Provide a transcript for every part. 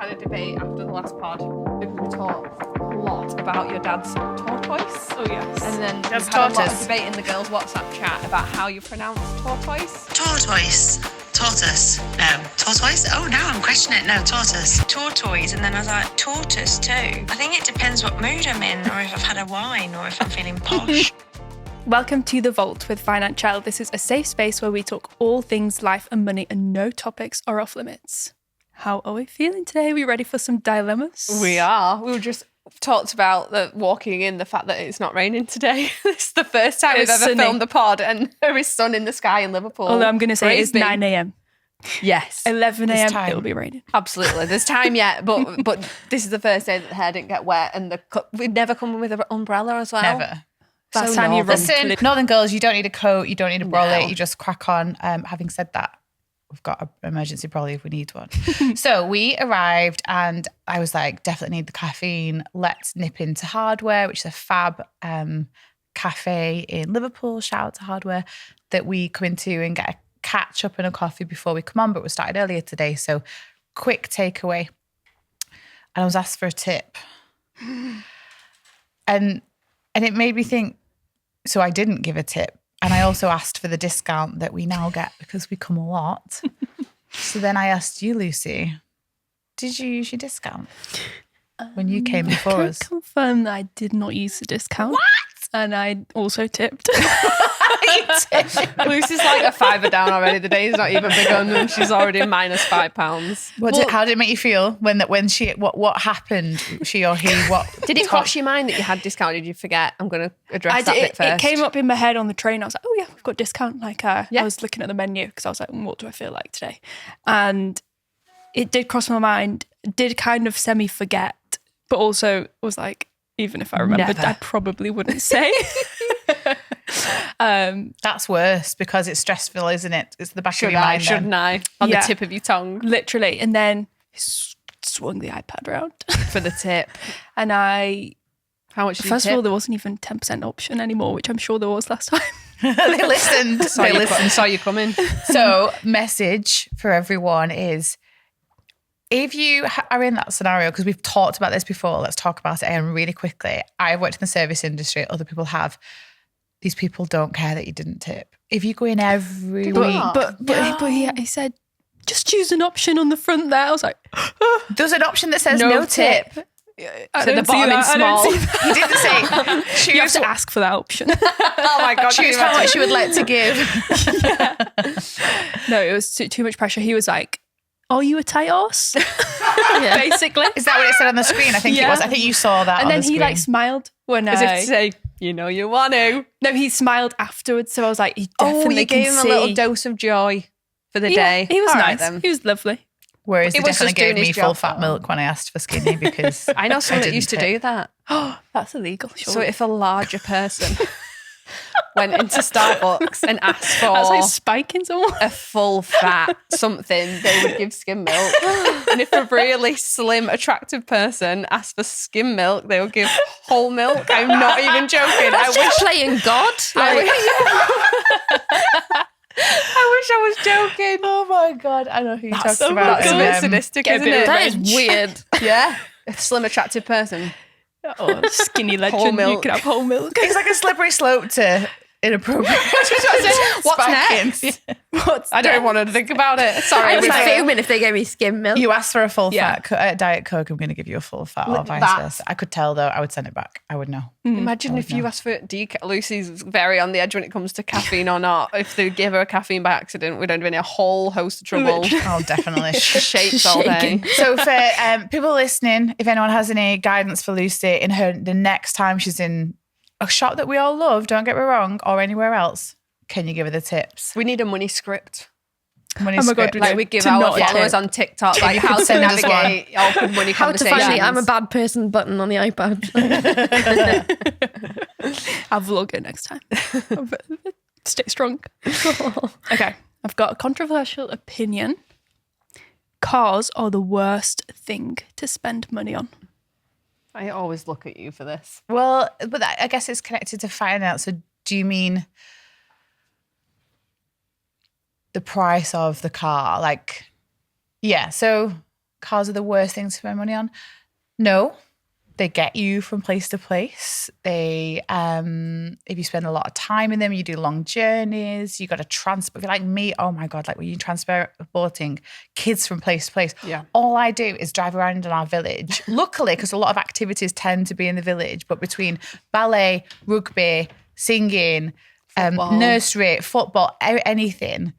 had a debate after the last pod because we talked a lot about your dad's Tortoise. Oh, yes. And then That's we've had a lot Tortoise. of debate in the girls' WhatsApp chat about how you pronounce Tortoise. Tortoise. Tortoise. No. Tortoise? Oh, now I'm questioning it. No, tortoise. Tortoise, and then I was like, tortoise too. I think it depends what mood I'm in, or if I've had a wine, or if I'm feeling posh. Welcome to The Vault with Financielle. This is a safe space where we talk all things life and money and no topics are off limits. How are we feeling today? Are we ready for some dilemmas? We are. We were just talked about walking in, the fact that it's not raining today. It's the first time we've It's ever sunny. filmed the pod and there is sun in the sky in Liverpool. Although I'm going to say it's Crazy. 9 a.m. Yes. 11 There's a.m. time. It'll be raining. Absolutely. There's time yet, but this is the first day that the hair didn't get wet and we'd never come with an umbrella as well. Never. That's So time you northern. run. Listen, Northern girls, you don't need a coat, you don't need a brolly, No. you just crack on. Having said that, we've got an emergency brolly if we need one. So we arrived and I was like, definitely need the caffeine. Let's nip into Hardware, which is a fab cafe in Liverpool. Shout out to Hardware that we come into and get a catch up and a coffee before we come on. But we started earlier today, so quick takeaway. And I was asked for a tip, and it made me think. So I didn't give a tip. And I also asked for the discount that we now get because we come a lot. So then I asked you, Lucy, did you use your discount when you came before Can I us? confirm that I did not use the discount? What? And I also tipped. Lucy's like a fiver down already. The day's not even begun and she's already minus £5. How did it make you feel when she what happened? She or he? What Did it cross your mind that you had discount? Did you forget? I'm going to address that bit It first. came up in my head on the train. I was like, oh yeah, we've got discount. Like I Yeah. was looking at the menu because I was like, what do I feel like today? And it did cross my mind, did kind of semi forget, but also was like, even if I remembered, Never. I probably wouldn't say. That's worse because it's stressful, isn't it? It's the back of Should your I? mind. Shouldn't I? On Yeah. the tip of your tongue Literally. And then swung the iPad round. for the tip. And I, How much did first you of tip? all, there wasn't even 10% option anymore, which I'm sure there was last time. They listened. They listened. Saw you coming. So, message for everyone is, if you are in that scenario, because we've talked about this before, let's talk about it again really quickly. I've worked in the service industry, other people have. These people don't care that you didn't tip. If you go in every week, But he said, just choose an option on the front there. I was like, there's an option that says no tip. I So the don't see bottom in that, I don't small. see that. He didn't say You have choose, to ask for that option. Oh my God. choose how much you would like to give. No, it was too much pressure. He was like, are you a tight horse? Basically. Is that what it said on the screen? I think it Yeah. was. I think you saw that And on then the he screen. like smiled when As if to I... say, you know you want to. No, he smiled afterwards. So I was like, he definitely Oh, you can gave him a see. little dose of joy for the Yeah, day. he was All right, nice. then. He was lovely. Whereas He they was definitely just doing gave me his full job, fat though. milk when I asked for skinny because I know someone that didn't used to tip. do that. That's illegal, sure. So if a larger person went into Starbucks and asked for That's like spiking someone. a full fat something, they would give skim milk. And if a really slim, attractive person asked for skim milk, they would give whole milk. I'm not even joking. I wish Playing God? I was joking. Oh my God, I know who you're talking so about. That's a good. bit And, sadistic, Get a isn't bit it? of That is weird. Yeah. A slim, attractive person. Oh, skinny legend. You milk. can have whole milk. it's like a slippery slope to inappropriate. What's spankings. next? What's I don't want to think about it. Sorry. I would be Sorry. fuming if they gave me skim milk. You asked for a full Yeah. fat Diet Coke, I'm going to give you a full fat or vice That- versa. I could tell though, I would send it back. I would know. Imagine if you asked for decaf. Lucy's very on the edge when it comes to caffeine or not. If they give her a caffeine by accident, we'd end up in a whole host of trouble. Oh, definitely. Shakes all day. So for people listening, if anyone has any guidance for Lucy in the next time she's in a shop that we all love, don't get me wrong, or anywhere else, can you give her the tips? We need a money script. Money Oh my God, script. we Like do. we give To our not followers tip. on TikTok, like you how could to send us one. navigate awkward money How to conversations. find the I'm a bad person button on the iPad. I'll vlog it next time. Stay strong. Okay, I've got a controversial opinion. Cars are the worst thing to spend money on. I always look at you for this. Well, but I guess it's connected to finance. So do you mean the price of the car? Like, yeah. So cars are the worst things to spend money on. No, they get you from place to place. They, if you spend a lot of time in them, you do long journeys, you got to transport. If you're like me, oh my God, like when you're transporting kids from place to place, all I do is drive around in our village. Luckily, because a lot of activities tend to be in the village, but between ballet, rugby, singing, nursery, football, anything,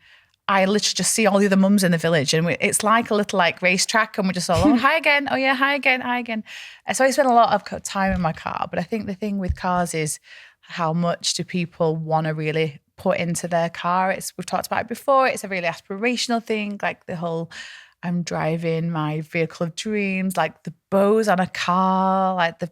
I literally just see all the other mums in the village, and it's like a little like racetrack, and we're just all, hi again, oh yeah, hi again, hi again. So I spend a lot of time in my car, but I think the thing with cars is how much do people want to really put into their car? We've talked about it before, it's a really aspirational thing, like the whole, I'm driving my vehicle of dreams, like the bows on a car, like the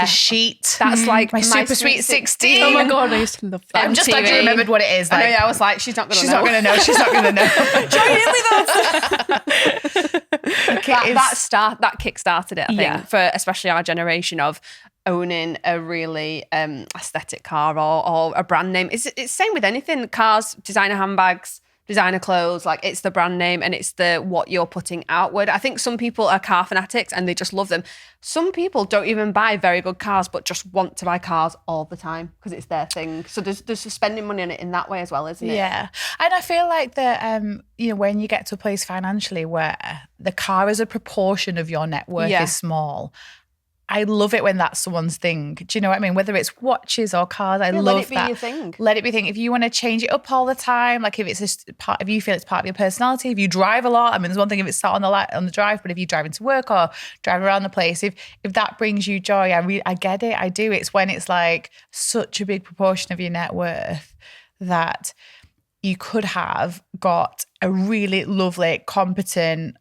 sheet. That's like my super sweet 16. Oh my God, I used to love that. I'm just glad you remembered what it is. Like, I know, yeah, I was like, she's not going to know. She's not going to know. She's not going to know. Join in with us. That kick-started it, I think, for especially our generation of owning a really aesthetic car or a brand name. It's same with anything. Cars, designer handbags, designer clothes, like it's the brand name and it's the what you're putting outward. I think some people are car fanatics and they just love them. Some people don't even buy very good cars but just want to buy cars all the time because it's their thing. So there's spending money on it in that way as well, isn't it? Yeah. And I feel like that when you get to a place financially where the car as a proportion of your net worth is small, I love it when that's someone's thing. Do you know what I mean? Whether it's watches or cars, I love that. Let it be your thing. Let it be thing. If you want to change it up all the time, like if you feel it's part of your personality, if you drive a lot, I mean, there's one thing if it's sat on the drive, but if you drive into work or drive around the place, if that brings you joy, I get it. I do. It's when it's like such a big proportion of your net worth that you could have got a really lovely, competent,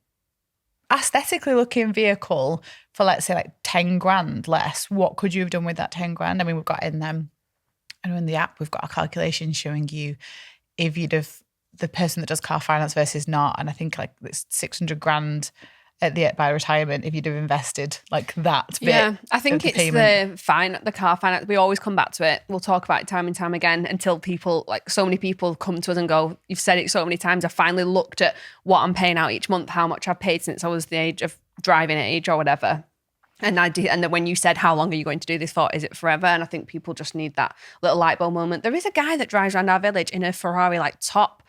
aesthetically looking vehicle for, let's say, like 10 grand less. What could you have done with that 10 grand? I mean, we've got in the app, we've got a calculation showing you if you'd have the person that does car finance versus not. And I think like it's 600 grand by retirement if you'd have invested like that bit. Yeah, I think it's the car finance. We always come back to it. We'll talk about it time and time again until people, like so many people come to us and go, you've said it so many times. I finally looked at what I'm paying out each month, how much I've paid since I was the age of driving age or whatever. And then when you said, how long are you going to do this for? Is it forever? And I think people just need that little light bulb moment. There is a guy that drives around our village in a Ferrari, like top,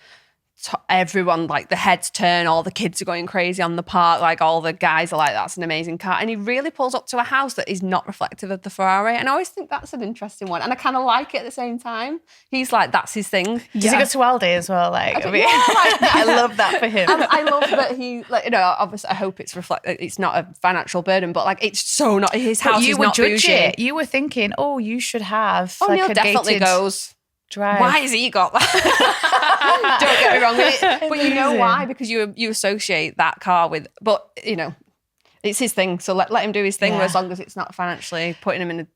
everyone, like the heads turn, all the kids are going crazy on the park, like all the guys are like, that's an amazing car. And he really pulls up to a house that is not reflective of the Ferrari. And I always think that's an interesting one. And I kind of like it at the same time. He's like, that's his thing. Does he go to Aldi as well? I love that for him. I love that he, like, obviously I hope it's it's not a financial burden, but like it's so not, his house is not bougie. You were thinking, you should have Neil definitely goes, drive. Why has he got that? Don't get me wrong with it. But you know why? Because you associate that car with, but it's his thing. So let him do his thing as long as it's not financially putting him in a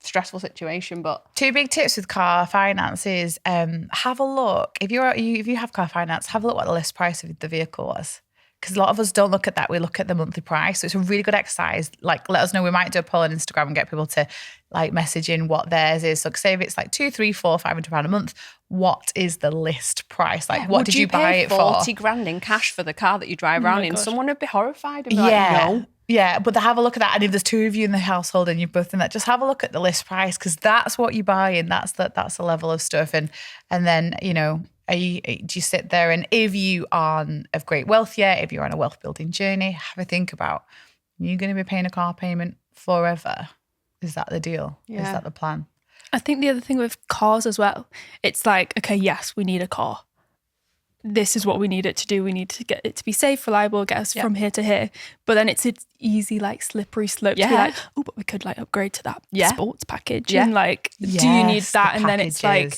stressful situation. But 2 big tips with car finance is have a look. If you have car finance, have a look what the list price of the vehicle was. Because a lot of us don't look at that. We look at the monthly price. So it's a really good exercise. Like, let us know. We might do a poll on Instagram and get people to like message in what theirs is. So say if it's like 200, 300, 400, £500 a month, what is the list price? Like, what did you buy it for? 40 grand in cash for the car that you drive around in. God. Someone would be horrified and be like, no. Yeah, but have a look at that. And if there's 2 of you in the household and you're both in that, just have a look at the list price because that's what you buy and that's the level of stuff. And then, do you sit there and if you aren't of great wealth yet, if you're on a wealth building journey, have a think about, you're going to be paying a car payment forever. Is that the deal? Yeah. Is that the plan? I think the other thing with cars as well, it's like, okay, yes, we need a car. This is what we need it to do. We need to get it to be safe, reliable, get us from here to here. But then it's easy, like slippery slope to be like, but we could like upgrade to that sports package. Yeah. And like, do you need that? And then it's like,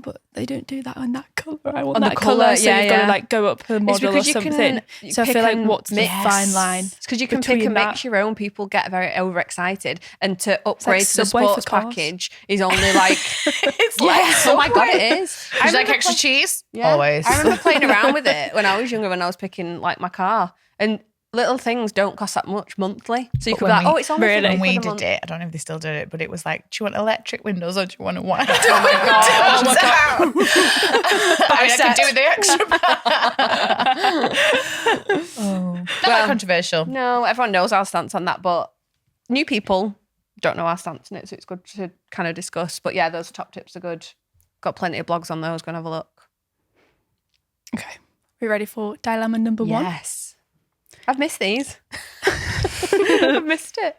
but they don't do that on that colour. I want that colour. So you've got to like go up a model or something. So I feel like what's the fine line? It's because you can pick and mix your own. People get very overexcited. And to upgrade to the sports package is only like, it's like, oh my God, it is. Would you like extra cheese? Yeah. Always. I remember playing around with it when I was younger, when I was picking like my car. And little things don't cost that much monthly. So you But could be when like, we- it's only Really? When we £50 a month. did it, I don't know if they still do it, but it was like, do you want electric windows or do you want a white? Oh my God. I could do the extra. Not that controversial. No, everyone knows our stance on that, but new people don't know our stance on it, so it's good to kind of discuss. But yeah, those top tips are good. Got plenty of blogs on those. Go and have a look. Okay. We ready for dilemma number one? Yes. I've missed these. I've missed it.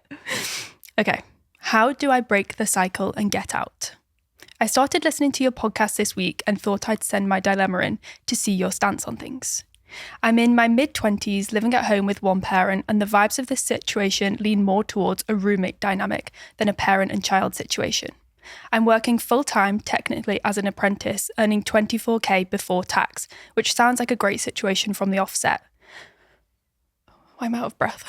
Okay. How do I break the cycle and get out? I started listening to your podcast this week and thought I'd send my dilemma in to see your stance on things. I'm in my mid-20s, living at home with one parent, and the vibes of this situation lean more towards a roommate dynamic than a parent and child situation. I'm working full-time, technically as an apprentice, earning 24k before tax, which sounds like a great situation from the offset. I'm out of breath.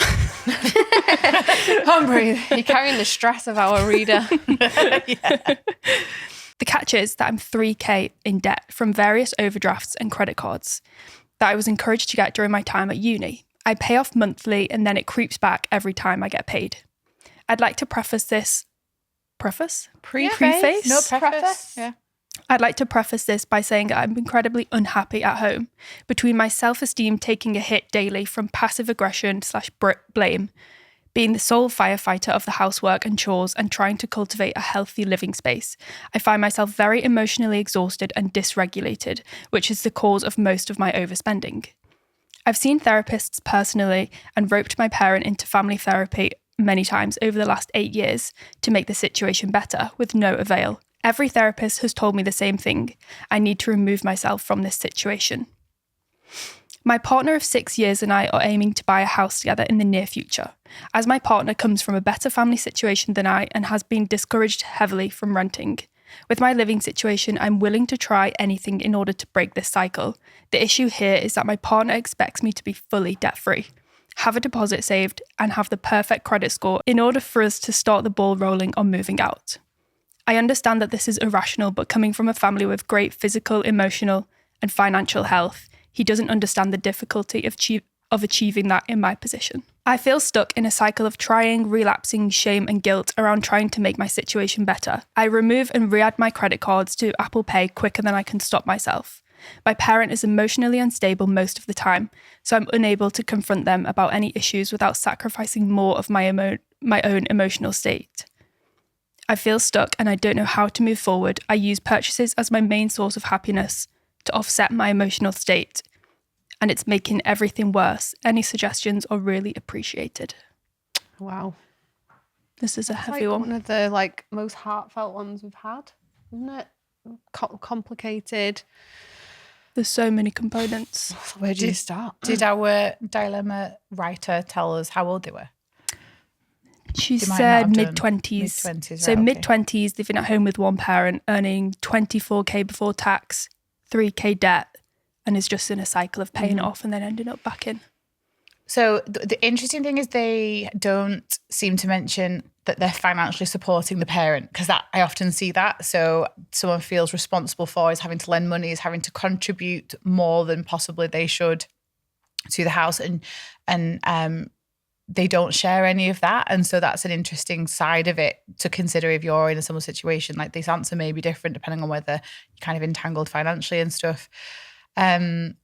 Can't breathe. You're carrying the stress of our reader. The catch is that I'm 3k in debt from various overdrafts and credit cards that I was encouraged to get during my time at uni. I pay off monthly and then it creeps back every time I get paid. I'd like to preface this... Preface? Preface? No preface. Yeah. I'd like to preface this by saying that I'm incredibly unhappy at home, between my self-esteem taking a hit daily from passive aggression / blame, being the sole firefighter of the housework and chores and trying to cultivate a healthy living space. I find myself very emotionally exhausted and dysregulated, which is the cause of most of my overspending. I've seen therapists personally and roped my parent into family therapy many times over the last 8 years to make the situation better, with no avail. Every therapist has told me the same thing. I need to remove myself from this situation. My partner of 6 years and I are aiming to buy a house together in the near future, as my partner comes from a better family situation than I and has been discouraged heavily from renting. With my living situation, I'm willing to try anything in order to break this cycle. The issue here is that my partner expects me to be fully debt-free, have a deposit saved, and have the perfect credit score in order for us to start the ball rolling on moving out. I understand that this is irrational, but coming from a family with great physical, emotional, and financial health, he doesn't understand the difficulty of achieving that in my position. I feel stuck in a cycle of trying, relapsing, shame and guilt around trying to make my situation better. I remove and re-add my credit cards to Apple Pay quicker than I can stop myself. My parent is emotionally unstable most of the time, so I'm unable to confront them about any issues without sacrificing more of my own emotional state. I feel stuck and I don't know how to move forward. I use purchases as my main source of happiness to offset my emotional state, and it's making everything worse. Any suggestions are really appreciated. Wow. This is a heavy one. One of the most heartfelt ones we've had, isn't it? Complicated. There's so many components. Where do you start? Did our dilemma writer tell us how old they were? She They might not said have done mid-20s. Mid-20s, So right, okay. mid-20s, living at home with one parent, earning 24k before tax, 3k debt, and is just in a cycle of paying it off and then ending up back in. So the interesting thing is they don't seem to mention that they're financially supporting the parent, because that I often see that. So someone feels responsible for is having to lend money, is having to contribute more than possibly they should to the house, and they don't share any of that. And so that's an interesting side of it to consider if you're in a similar situation. Like, this answer may be different depending on whether you're kind of entangled financially and stuff. And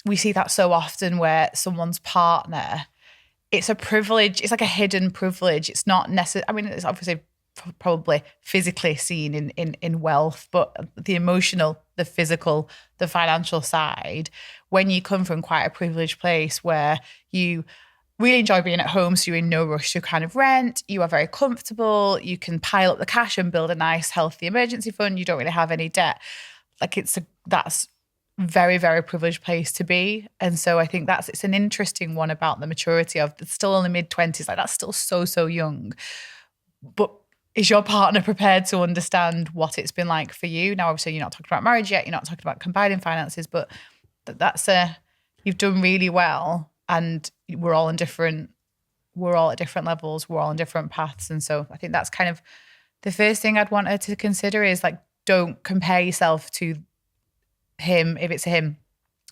we see that so often where someone's partner, it's a privilege. It's like a hidden privilege. It's not necessary. I mean, it's obviously probably physically seen in wealth, but the emotional, the physical, the financial side, when you come from quite a privileged place where you really enjoy being at home, so you're in no rush to kind of rent, you are very comfortable, you can pile up the cash and build a nice, healthy emergency fund, you don't really have any debt. Like, that's very, very privileged place to be. And so I think it's an interesting one about the maturity of, it's still only mid-20s, like that's still so young. But is your partner prepared to understand what it's been like for you? Now, obviously, you're not talking about marriage yet, you're not talking about combining finances, but you've done really well, and we're all at different levels, we're all on different paths. And so I think that's kind of the first thing I'd want her to consider is, like, don't compare yourself to him if it's him.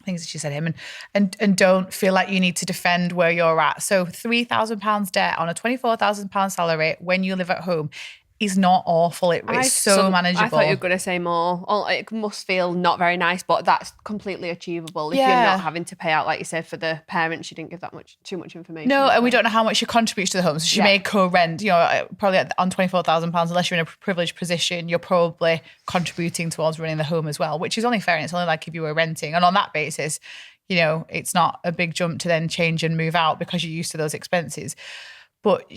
I think she said him, and don't feel like you need to defend where you're at. So £3,000 debt on a £24,000 salary when you live at home is not awful. It's so manageable. I thought you were going to say more. It must feel not very nice, but that's completely achievable if you're not having to pay out, like you said, for the parents. She didn't give that too much information. No, and we don't know how much she contributes to the home. So she may co-rent, probably on £24,000, unless you're in a privileged position, you're probably contributing towards running the home as well, which is only fair. And it's only like if you were renting. And on that basis, it's not a big jump to then change and move out because you're used to those expenses. But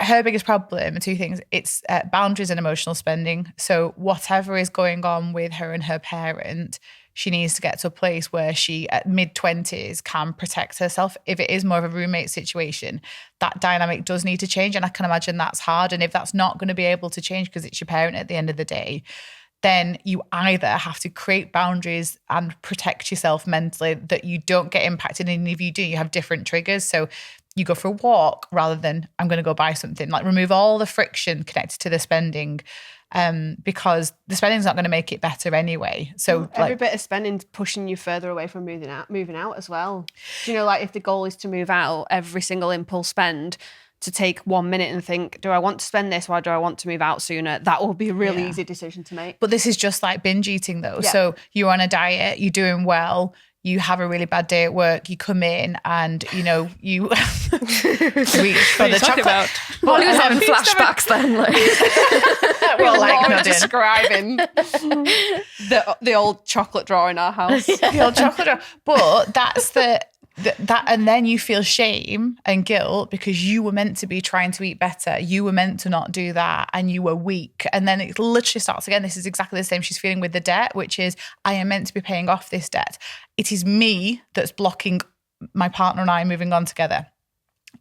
her biggest problem are two things. It's boundaries and emotional spending. So whatever is going on with her and her parent, she needs to get to a place where she, at mid-20s, can protect herself. If it is more of a roommate situation, that dynamic does need to change. And I can imagine that's hard. And if that's not going to be able to change because it's your parent at the end of the day, then you either have to create boundaries and protect yourself mentally that you don't get impacted. And if you do, you have different triggers. So you go for a walk rather than I'm going to go buy something. Like remove all the friction connected to the spending because the spending's not going to make it better anyway. So every bit of spending's pushing you further away from moving out as well. Do you know, like if the goal is to move out, every single impulse spend to take 1 minute and think, do I want to spend this or do I want to move out sooner? That will be a really easy decision to make. But this is just like binge eating though. Yeah. So you're on a diet, you're doing well, you have a really bad day at work, you come in and, you reach for the chocolate. Molly was having flashbacks then. Well, like describing the old chocolate drawer in our house. The old chocolate drawer. But that's that, and then you feel shame and guilt because you were meant to be trying to eat better. You were meant to not do that and you were weak. And then it literally starts again. This is exactly the same she's feeling with the debt, which is I am meant to be paying off this debt. It is me that's blocking my partner and I moving on together.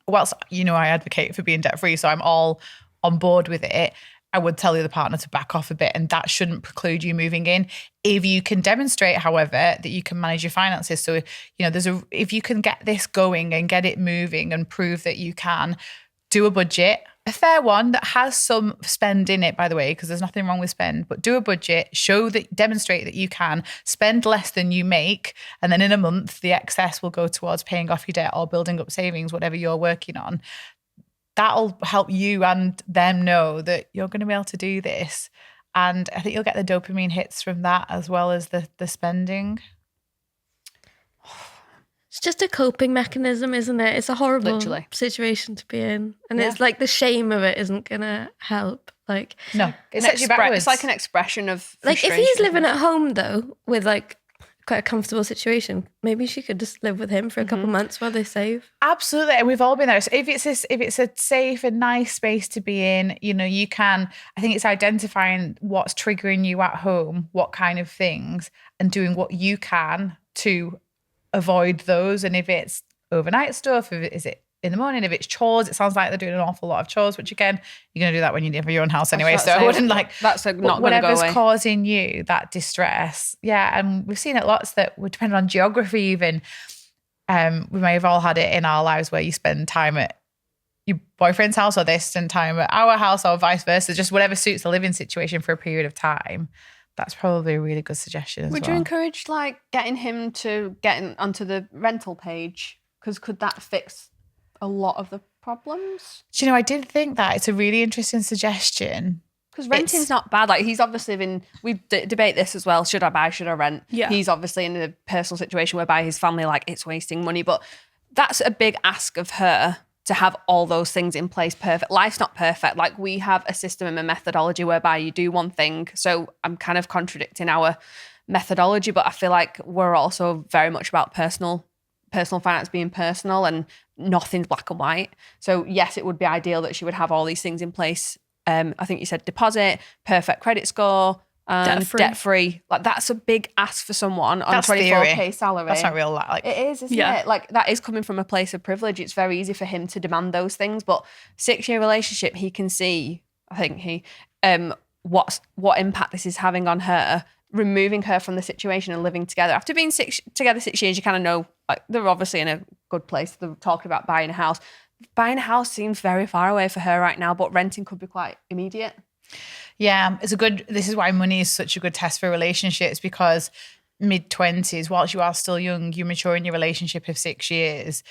Whilst, I advocate for being debt free, so I'm all on board with it. I would tell the other partner to back off a bit, and that shouldn't preclude you moving in. If you can demonstrate, however, that you can manage your finances. So, if you can get this going and get it moving and prove that you can, do a budget, a fair one that has some spend in it, by the way, because there's nothing wrong with spend, but do a budget, demonstrate that you can spend less than you make. And then in a month, the excess will go towards paying off your debt or building up savings, whatever you're working on. That'll help you and them know that you're going to be able to do this. And I think you'll get the dopamine hits from that as well as the spending. It's just a coping mechanism, isn't it? It's a horrible situation to be in. And it's like the shame of it isn't going to help. Like, no, it's like an expression of like if he's living at home though with like quite a comfortable situation, maybe she could just live with him for a couple months while they save. Absolutely. And we've all been there. So if it's a safe and nice space to be in, you can, I think it's identifying what's triggering you at home, what kind of things, and doing what you can to avoid those. And if it's overnight stuff, is it in the morning, if it's chores, it sounds like they're doing an awful lot of chores, which again, you're going to do that when you live in your own house anyway. So I wouldn't that's not going to go away. Whatever's causing you that distress. Yeah. And we've seen it lots that would depend on geography even. We may have all had it in our lives where you spend time at your boyfriend's house or they spend time at our house or vice versa, just whatever suits the living situation for a period of time. That's probably a really good suggestion as well. Would you encourage getting him to get onto the rental page? Because could that fix a lot of the problems? Do you know, I did think that. It's a really interesting suggestion. Because renting's not bad. Like he's obviously we debate this as well. Should I buy, should I rent? Yeah. He's obviously in a personal situation whereby his family it's wasting money. But that's a big ask of her to have all those things in place perfect. Life's not perfect. Like we have a system and a methodology whereby you do one thing. So I'm kind of contradicting our methodology, but I feel like we're also very much about personal finance being personal and nothing's black and white. So yes, it would be ideal that she would have all these things in place. I think you said deposit, perfect credit score, debt-free. Like that's a big ask for someone on a 24k salary. That's not real life. It is, isn't it? Like that is coming from a place of privilege. It's very easy for him to demand those things. But 6-year relationship, he can see, I think what impact this is having on her, removing her from the situation and living together. After being together 6 years, you kind of know they're obviously in a good place. They're talking about buying a house. Buying a house seems very far away for her right now, but renting could be quite immediate. Yeah, this is why money is such a good test for relationships, because mid-20s, whilst you are still young, you mature in your relationship of 6 years,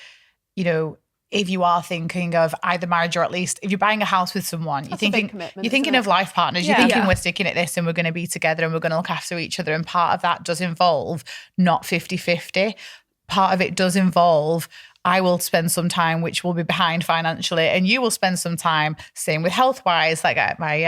you know, if you are thinking of either marriage or at least if you're buying a house with someone, you're thinking of life partners. You're thinking we're sticking at this and we're going to be together and we're going to look after each other. And part of that does involve not 50-50. Part of it does involve I will spend some time which will be behind financially, and you will spend some time. Same with health wise. Like my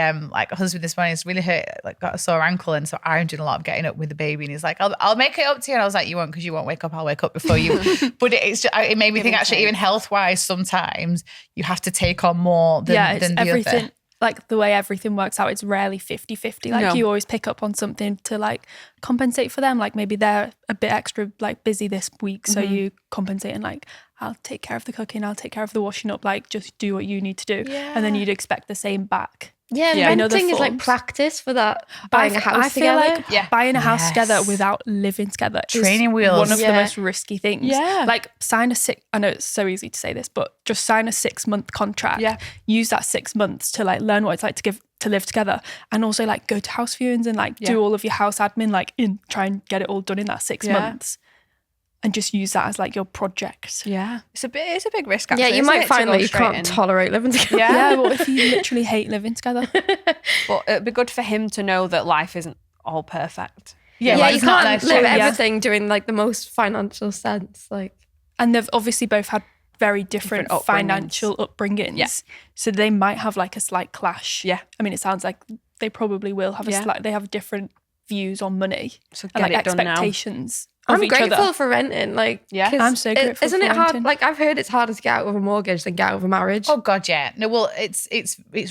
husband this morning is really hurt, like got a sore ankle, and so I'm doing a lot of getting up with the baby, and he's like, I'll make it up to you, and I was like, you won't, because you won't wake up. I'll wake up before you. But it made me think actually even health wise, sometimes you have to take on more than the everything. other. Like the way everything works out, it's rarely 50-50. Like you always pick up on something to like compensate for them. Like maybe they're a bit extra like busy this week. So you compensate and like, I'll take care of the cooking, I'll take care of the washing up, like just do what you need to do. Yeah. And then you'd expect the same back. Yeah, renting is like practice for that. Buying a house together. I feel like buying a house together without living together training wheels. One of the most risky things. Yeah. Like I know it's so easy to say this, but just sign a 6-month contract. Yeah. Use that 6 months to like learn what it's like to live together, and also like go to house viewings and like do all of your house admin, like try and get it all done in that 6 months. And just use that as like your project. Yeah. It's a big risk actually. Yeah, you might find that you can't tolerate living together. Yeah, well, if you literally hate living together. Well, it'd be good for him to know that life isn't all perfect. Yeah, you can't live everything doing like the most financial sense. Like, and they've obviously both had very different financial upbringings. Yeah. So they might have like a slight clash. Yeah. I mean, it sounds like they probably will have they have different views on money. So get it done now. Expectations. I'm grateful for renting. Like, I'm so grateful. Isn't it hard? Like, I've heard it's harder to get out of a mortgage than get out of a marriage. Oh God, yeah. No, well, it's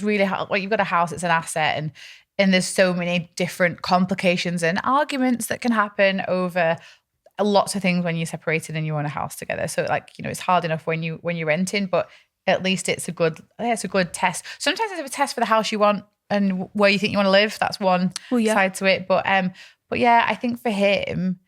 really hard. Well, you've got a house; it's an asset, and there's so many different complications and arguments that can happen over lots of things when you're separated and you own a house together. So, like, you know, it's hard enough when you're renting, but at least it's a good test. Sometimes it's a test for the house you want and where you think you want to live. That's one side to it. But yeah, I think for him.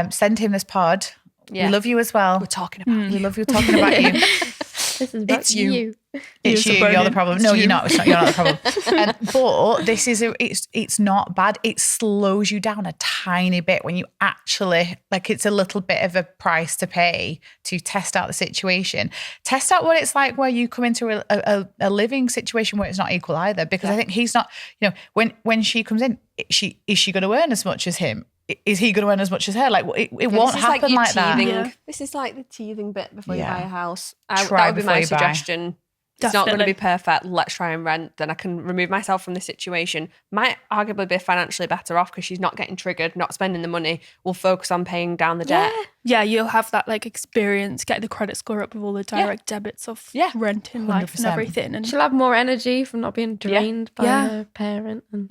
Send him this pod. Yeah. We love you as well. We're talking about you. We love you talking about you. This is about you. It's you. You're the problem. No, you're not. You're not the problem. But this is it's not bad. It slows you down a tiny bit when you actually, like, it's a little bit of a price to pay to test out the situation. Test out what it's like where you come into a living situation where it's not equal either. Because I think he's not, you know, when she comes in, is she going to earn as much as him? Is he going to earn as much as her? Like, it won't happen like that. Yeah. This is like the teething bit before you buy a house. That would be my suggestion. It's not going to be perfect. Let's try and rent. Then I can remove myself from the situation. Might arguably be financially better off because she's not getting triggered, not spending the money. We'll focus on paying down the debt. Yeah, you'll have that like experience, get the credit score up with all the direct debits of renting life 100%. And everything. And she'll have more energy from not being drained by her parent. And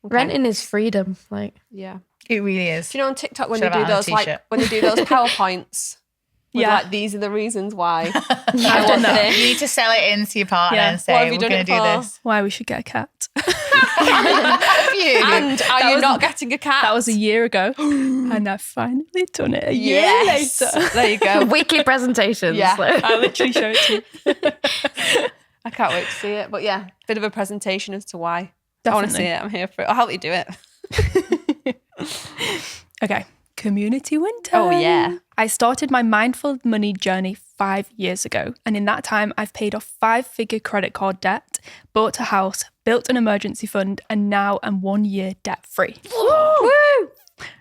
renting is freedom. Like, it really is. Do you know on TikTok when they do those PowerPoints? Like, these are the reasons why. I've done that. You need to sell it into your partner and say, we're going to do this. Why we should get a cat. Have you? And are you not getting a cat? That was a year ago. And I've finally done it a year later. There you go. Weekly presentations. Yeah, I literally show it to you. I can't wait to see it. But yeah, bit of a presentation as to why. Definitely. I want to see it. I'm here for it. I'll help you do it. Okay. Community winter. Oh, yeah. I started my mindful money journey 5 years ago. And in that time, I've paid off 5-figure credit card debt, bought a house, built an emergency fund, and now I'm 1 year debt free. Woo!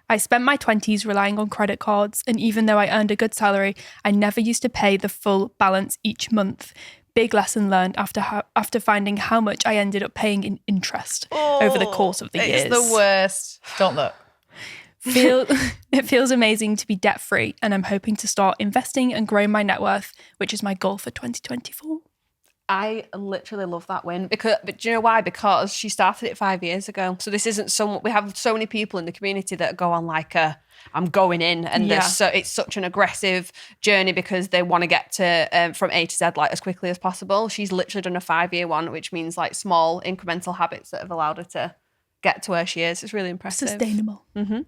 I spent my 20s relying on credit cards. And even though I earned a good salary, I never used to pay the full balance each month. Big lesson learned after finding how much I ended up paying in interest over the course of the years. It's the worst. Don't look. It feels amazing to be debt free, and I'm hoping to start investing and growing my net worth, which is my goal for 2024. I literally love that win but do you know why? Because she started it 5 years ago. So this isn't we have so many people in the community that go on like I'm going in, and it's such an aggressive journey because they want to get to from A to Z like as quickly as possible. She's literally done a 5-year one, which means like small incremental habits that have allowed her to get to where she is. It's really impressive. Sustainable. Mm-hmm.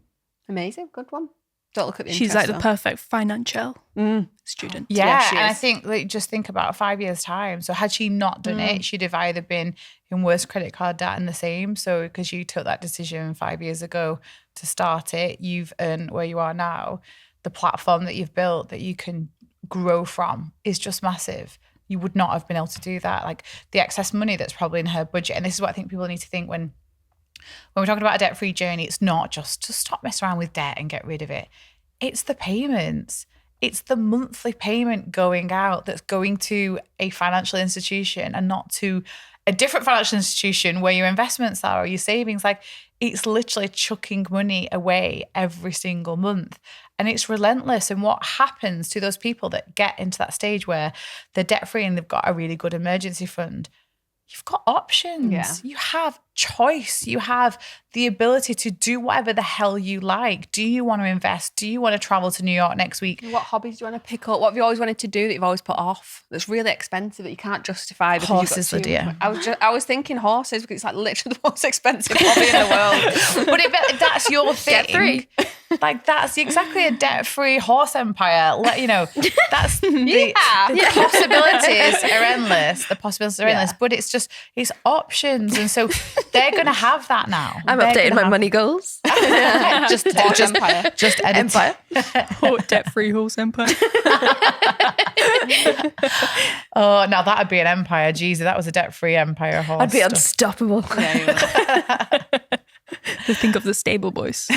Amazing. Good one. Don't look at the She's interest, like the perfect financial student. Yeah, she and I is. think like, just think about 5 years time. So had she not done it, she'd have either been in worse credit card debt and the same. So because you took that decision 5 years ago to start it, you've earned where you are now. The platform that you've built that you can grow from is just massive. You would not have been able to do that. Like the excess money that's probably in her budget. And this is what I think people need to think when we're talking about a debt-free journey. It's not just to stop messing around with debt and get rid of it. It's the payments. It's the monthly payment going out that's going to a financial institution and not to a different financial institution where your investments are or your savings. Like it's literally chucking money away every single month. And it's relentless. And what happens to those people that get into that stage where they're debt-free and they've got a really good emergency fund? You've got options. Yeah. You have choice. You have the ability to do whatever the hell you like. Do you want to invest? Do you want to travel to New York next week? What hobbies do you want to pick up? What have you always wanted to do that you've always put off? That's really expensive that you can't justify. Horses, Lydia. I was thinking horses because it's like literally the most expensive hobby in the world. But if that's your thing, Get free. like that's exactly a debt-free horse empire. That's the possibilities are endless. The possibilities are endless. But it's options, and so they're going to have that now. I'm updating my money goals. just empire. Just empire. Debt-free horse empire. Oh, now that'd be an empire. Jesus, that was a debt-free empire horse. I'd be unstoppable. Think of the stable boys.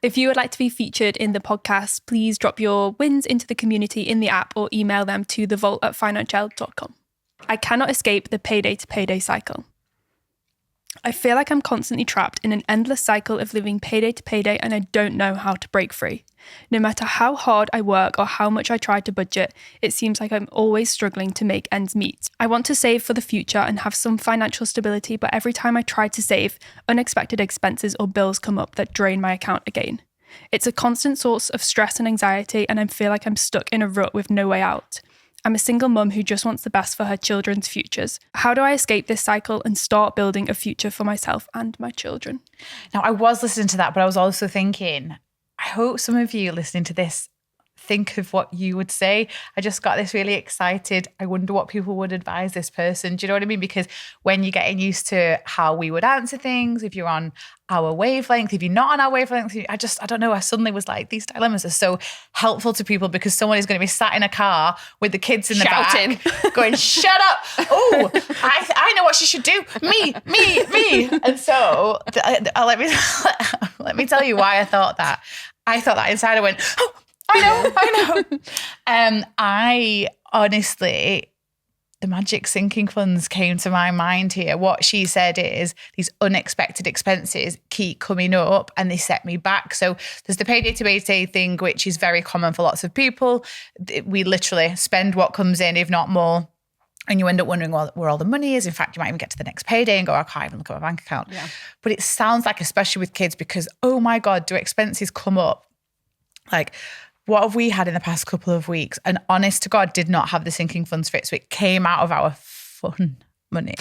If you would like to be featured in the podcast, please drop your wins into the community in the app or email them to thevault@financielle.com. I cannot escape the payday to payday cycle. I feel like I'm constantly trapped in an endless cycle of living payday to payday and I don't know how to break free. No matter how hard I work or how much I try to budget, it seems like I'm always struggling to make ends meet. I want to save for the future and have some financial stability, but every time I try to save, unexpected expenses or bills come up that drain my account again. It's a constant source of stress and anxiety, and I feel like I'm stuck in a rut with no way out. I'm a single mum who just wants the best for her children's futures. How do I escape this cycle and start building a future for myself and my children? Now, I was listening to that, but I was also thinking, I hope some of you listening to this think of what you would say. I just got this really excited. I wonder what people would advise this person. Do you know what I mean? Because when you're getting used to how we would answer things, if you're on our wavelength, if you're not on our wavelength, I don't know. I suddenly was like, these dilemmas are so helpful to people because someone is going to be sat in a car with the kids in the shouting, back going, shut up. Oh, I know what she should do. Me. And so let me tell you why I thought that. I thought that inside. I went, oh, I know. I honestly, the magic sinking funds came to my mind here. What she said is these unexpected expenses keep coming up and they set me back. So there's the payday to payday thing, which is very common for lots of people. We literally spend what comes in, if not more. And you end up wondering where all the money is. In fact, you might even get to the next payday and go, I can't even look at my bank account. Yeah. But it sounds like, especially with kids, because, oh my God, do expenses come up? Like, what have we had in the past couple of weeks? And honest to God, did not have the sinking funds for it. So it came out of our fun money.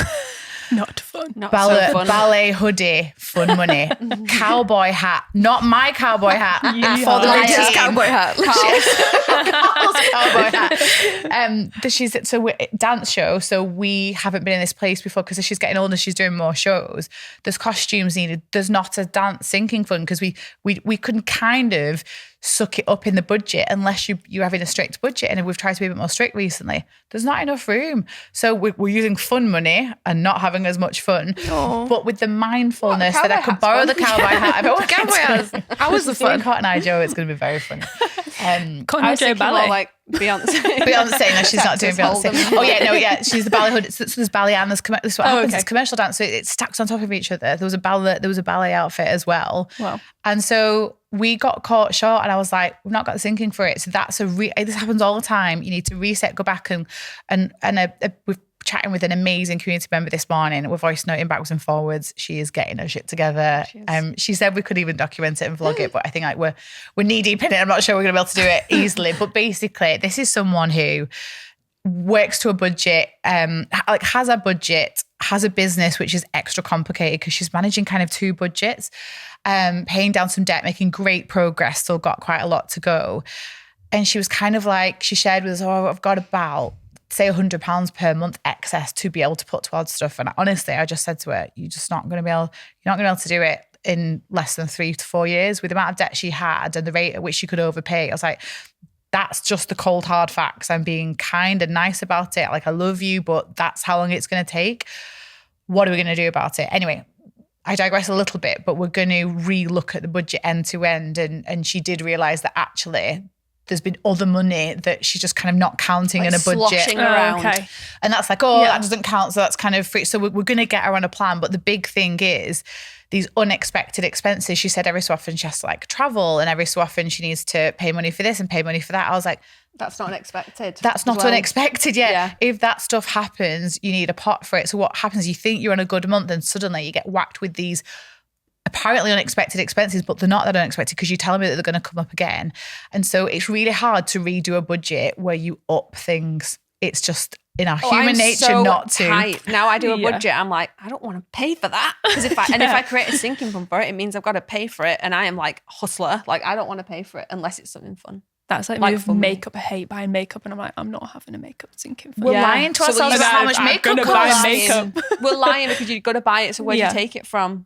Not fun. Not so fun. Ballet hoodie, fun money. Cowboy hat. Not my cowboy hat. For the Lydia's cowboy hat. Carl's cowboy hat. She's dance show. So we haven't been in this place before because as she's getting older, she's doing more shows. There's costumes needed. There's not a dance sinking fund because we couldn't kind of suck it up in the budget unless you're having a strict budget. And we've tried to be a bit more strict recently. There's not enough room. So we're using fun money and not having as much fun. Aww. But with the mindfulness that I could borrow the cowboy hat. I was the fun. Cotton Eye Joe, it's going to be very fun. Cotton Eye Joe ballet. Like Beyonce. No, she's not doing Beyonce. Oh yeah, no, she's the ballet hood. So there's ballet and this is what happens. Okay. It's commercial dance, so it's stacked on top of each other. There was a ballet outfit as well. Wow. And so we got caught short, and I was like, we've not got the sinking for it. So that's this happens all the time. You need to reset, go back and we've chatting with an amazing community member this morning. We're voice noting backwards and forwards. She is getting her shit together. She said we could even document it and vlog it, but I think like we're knee deep in it. I'm not sure we're going to be able to do it easily. But basically, this is someone who works to a budget, like has a budget, has a business, which is extra complicated because she's managing kind of 2 budgets, paying down some debt, making great progress, still got quite a lot to go. And she was kind of like, she shared with us, I've got about, say, £100 per month excess to be able to put towards stuff. And honestly, I just said to her, you're not going to be able to do it in less than 3 to 4 years with the amount of debt she had and the rate at which she could overpay. I was like, that's just the cold hard facts. I'm being kind and nice about it. Like, I love you, but that's how long it's going to take. What are we going to do about it? Anyway, I digress a little bit, but we're going to re-look at the budget end to end. And she did realize that actually there's been other money that she's just kind of not counting in a budget. Around. Okay. And that's like, that doesn't count. So that's kind of free. So we're going to get her on a plan. But the big thing is these unexpected expenses. She said every so often she has to like travel, and every so often she needs to pay money for this and pay money for that. I was like, that's not unexpected. That's not unexpected. Yeah. If that stuff happens, you need a pot for it. So what happens, you think you're on a good month and suddenly you get whacked with these apparently unexpected expenses, but they're not that unexpected because you tell me that they're going to come up again. And so it's really hard to redo a budget where you up things. It's just in our human nature not to. Tight. Now I do a budget, I'm like, I don't want to pay for that. Because if I create a sinking fund for it, it means I've got to pay for it. And I am like hustler. Like, I don't want to pay for it unless it's something fun. That's like me with makeup. I hate buying makeup, and I'm like, I'm not having a makeup sinking fund. We're lying to ourselves about how much makeup costs. We're lying because you've got to buy it. So where do you take it from?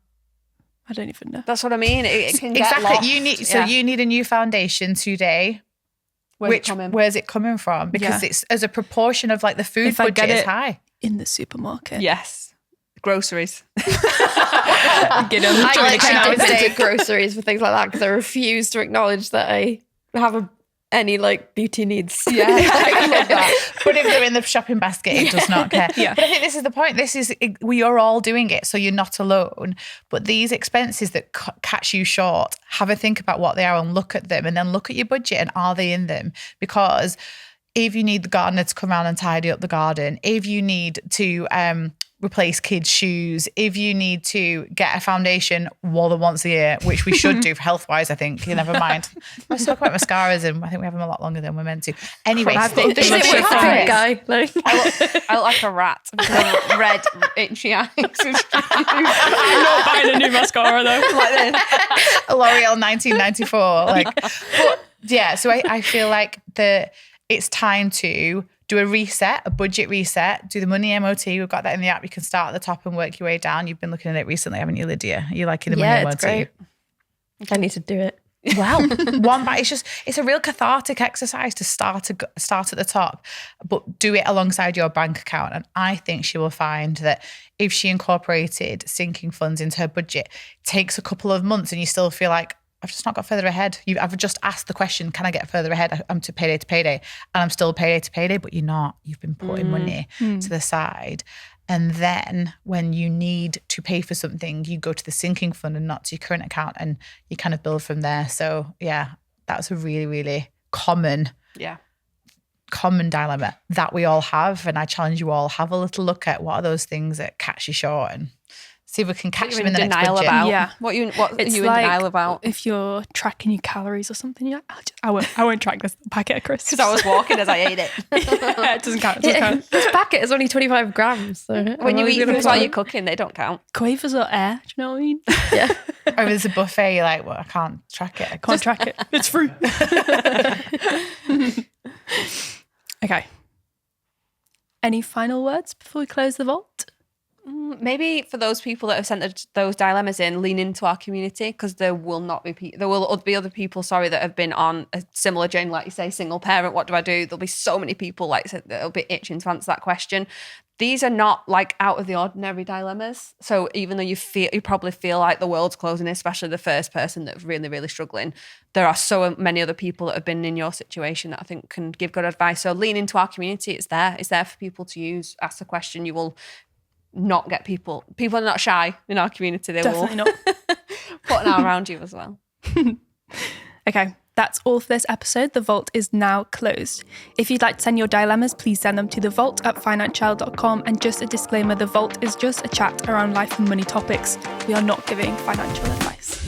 I don't even know. That's what I mean. It can get lost. You need a new foundation today. Where's it coming from? Because it's as a proportion of like the food budget is high. In the supermarket. Yes. Groceries. I literally dip into groceries for things like that because I refuse to acknowledge that I have any like beauty needs. Yeah, I love that. But if they're in the shopping basket, it does not care. Yeah. But I think this is the point. We are all doing it, so you're not alone. But these expenses that catch you short, have a think about what they are and look at them, and then look at your budget and are they in them? Because if you need the gardener to come around and tidy up the garden, if you need to replace kids' shoes, if you need to get a foundation more than once a year, which we should do for health-wise, I think. Never mind. Let's talk about mascaras, and I think we have them a lot longer than we're meant to. Anyway, I look like a rat because of red, itchy eyes. I'm not buying a new mascara though. Like this. L'Oreal 1994. So I feel like it's time to do a reset, a budget reset, do the money MOT. We've got that in the app. You can start at the top and work your way down. You've been looking at it recently, haven't you, Lydia? Are you liking the money MOT? It's great. I need to do it. Well, it's a real cathartic exercise to start at the top, but do it alongside your bank account. And I think she will find that if she incorporated sinking funds into her budget, it takes a couple of months and you still feel like, I've just not got further ahead. I've just asked the question, can I get further ahead? I'm to payday to payday. And I'm still payday to payday, but you're not. You've been putting money to the side. And then when you need to pay for something, you go to the sinking fund and not to your current account, and you kind of build from there. So yeah, that's a really, really common dilemma that we all have. And I challenge you all, have a little look at what are those things that catch you short and see if we can catch them in the next budget. Yeah. What are you in denial about? If you're tracking your calories or something, you're like, I won't track this packet of crisps. Because I was walking as I ate it. It doesn't count. This packet is only 25 grams. So when you eat things while you're cooking, they don't count. Quavers or air, do you know what I mean? Yeah. Or if there's a buffet, you're like, well, I can't track it. I can't track it. It's free. Okay. Any final words before we close the vault? Maybe for those people that have sent those dilemmas in, lean into our community, because there will be other people, that have been on a similar journey, like you say, single parent, what do I do? There'll be so many people that'll be itching to answer that question. These are not like out of the ordinary dilemmas. So even though you probably feel like the world's closing, especially the first person that's really, really struggling, there are so many other people that have been in your situation that I think can give good advice. So lean into our community. It's there for people to use. Ask the question. You will not get people are not shy in our community. They Definitely will not put an arm around you as well. Okay, that's all for this episode. The vault is now closed. If you'd like to send your dilemmas, please send them to thevault@financielle.com. And just a disclaimer, the vault is just a chat around life and money topics. We are not giving financial advice.